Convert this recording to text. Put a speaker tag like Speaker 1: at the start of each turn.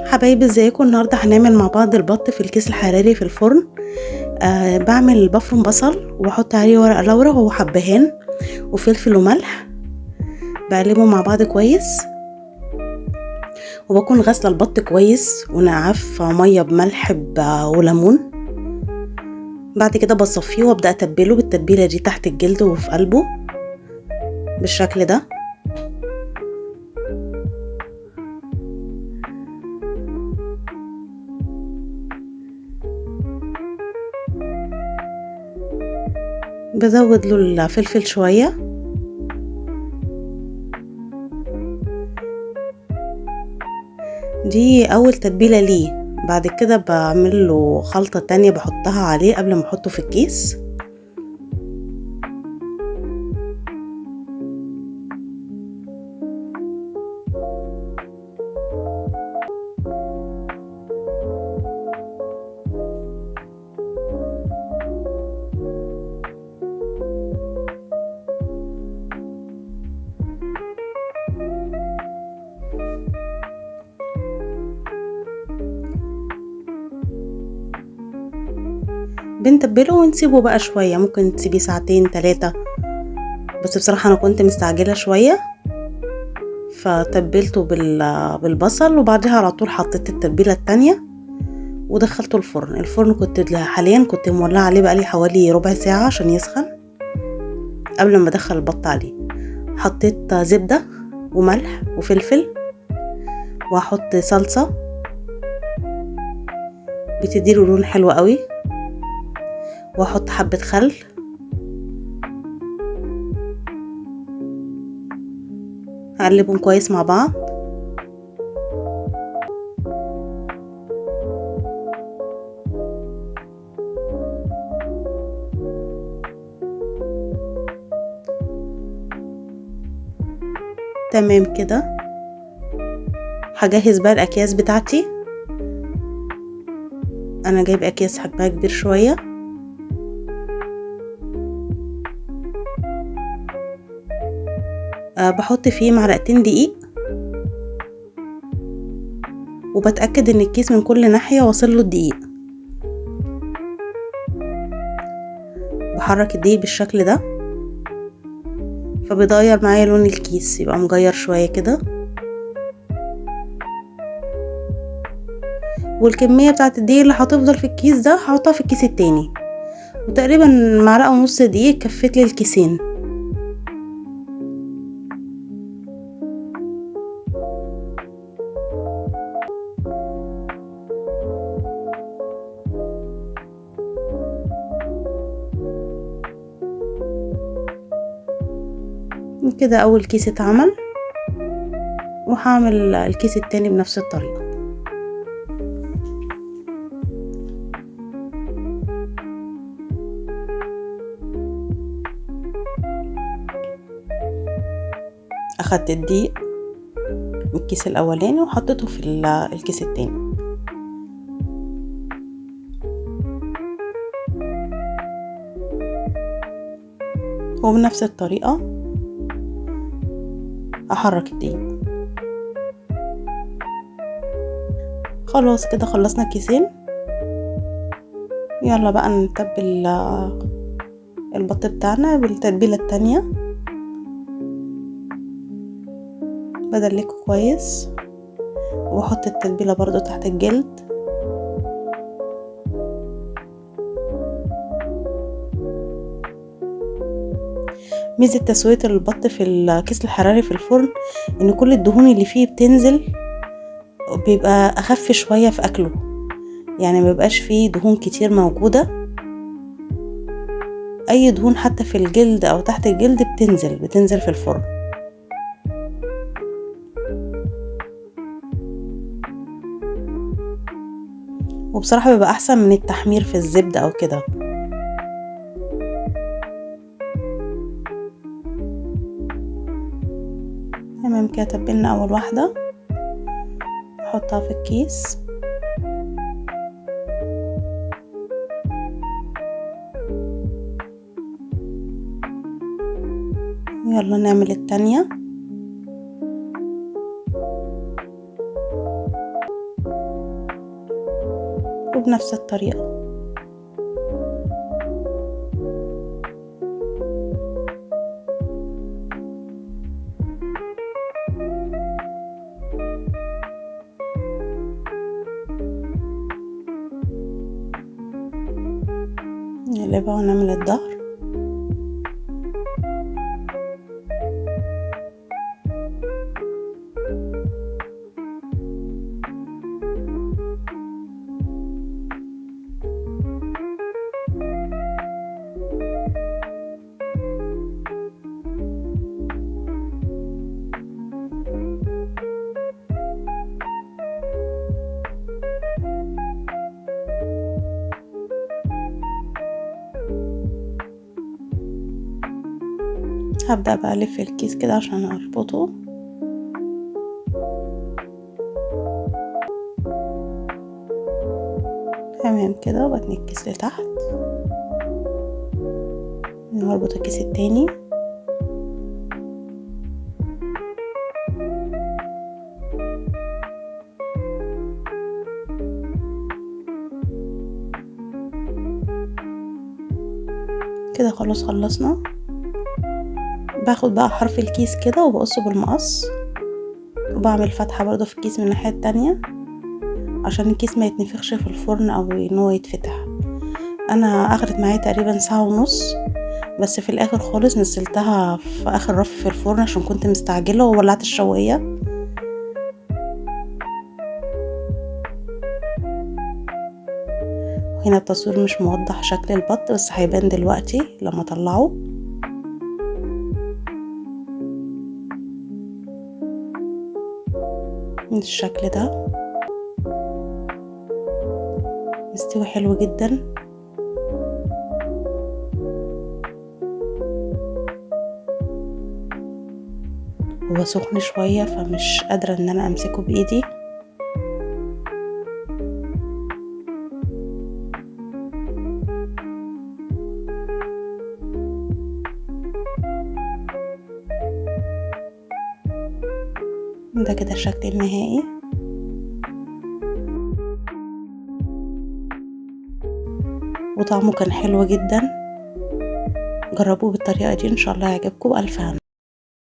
Speaker 1: حبايبي ازيكم؟ النهارده هنعمل مع بعض البط في الكيس الحراري في الفرن. بفرم بصل وبحط عليه ورق لورا وحبهان وفلفل وملح، بقلبهم مع بعض كويس، وبكون غاسله البط كويس ونقعف ميه بملح وليمون. بعد كده بصفيه وابدا اتبله بالتتبيله دي تحت الجلد وفي قلبه بالشكل ده. بزود له الفلفل شويه، دي اول تتبيله ليه. بعد كده بعمل له خلطه تانية بحطها عليه قبل ما احطه في الكيس. بنتبله ونسيبه بقى شوية، ممكن تسيبيه ساعتين 3، بس بصراحة انا كنت مستعجلة شوية فتبلته بالبصل، وبعدها على طول حطيت التتبيلة التانية ودخلته الفرن. كنت حاليا مولعة عليه بقالي حوالي ربع ساعة عشان يسخن قبل ما ادخل البط عليه. حطيت زبدة وملح وفلفل، وهحط صلصة بتديله لون حلو قوي، واحط حبة خل، هقلبهم كويس مع بعض. تمام كده، هجهز بقى الاكياس بتاعتي. انا جايب اكياس حجمها كبير شوية، بحط فيه معلقتين دقيق، وبتأكد ان الكيس من كل ناحية واصل له الدقيق. بحرك الدقيق بالشكل ده فبيغير معايا لون الكيس، يبقى مغير شوية كده. والكمية بتاعت الدقيق اللي هتفضل في الكيس ده هحطها في الكيس التاني، وتقريبا معلقة ونص دقيق كفت لي الكيسين. كده اول كيس اتعمل، وهعمل الكيس التاني بنفس الطريقة. اخدت الدقيق من الكيس الاولاني وحطيته في الكيس التاني، وبنفس الطريقة احرك الدقيق. خلاص كده خلصنا الكيسين. يلا بقى نتبل البط بتاعنا بالتتبيلة التانية. بدلكه كويس واحط التتبيلة برضو تحت الجلد. ميزة تسوية البط في الكيس الحراري في الفرن ان كل الدهون اللي فيه بتنزل، بيبقى اخف شوية في اكله، يعني مبيبقاش فيه دهون كتير موجودة. اي دهون حتى في الجلد او تحت الجلد بتنزل في الفرن. وبصراحة بيبقى احسن من التحمير في الزبدة او كده. تمام كده، تبلنا اول واحدة، نحطها في الكيس. يلا نعمل التانية. وبنفس الطريقة. نقلبها ونعمل الظهر. هبدأ بقى الف الكيس كده عشان اربطه. تمام كده، وبتني الكيس لتحت، نربط الكيس التاني. كده خلاص خلصنا. باخد بقى حرف الكيس كده وبقصه بالمقص، وبعمل فتحة برضو في الكيس من الناحية التانية عشان الكيس ما يتنفخش في الفرن او ان هو يتفتح. انا اخدت معايا تقريبا ساعة ونص، بس في الاخر خالص نزلتها في اخر رف في الفرن عشان كنت مستعجلة وولعت الشواية. هنا التصوير مش موضح شكل البط، بس هيبان دلوقتي لما اطلعه. بالشكل ده مستوي حلو جدا. هو سخن شوية فمش قادرة ان انا امسكه بايدي. ده كده الشكل النهائي. وطعمه كان حلو جدا، جربوه بالطريقة دي ان شاء الله يعجبكم. بألف هنا.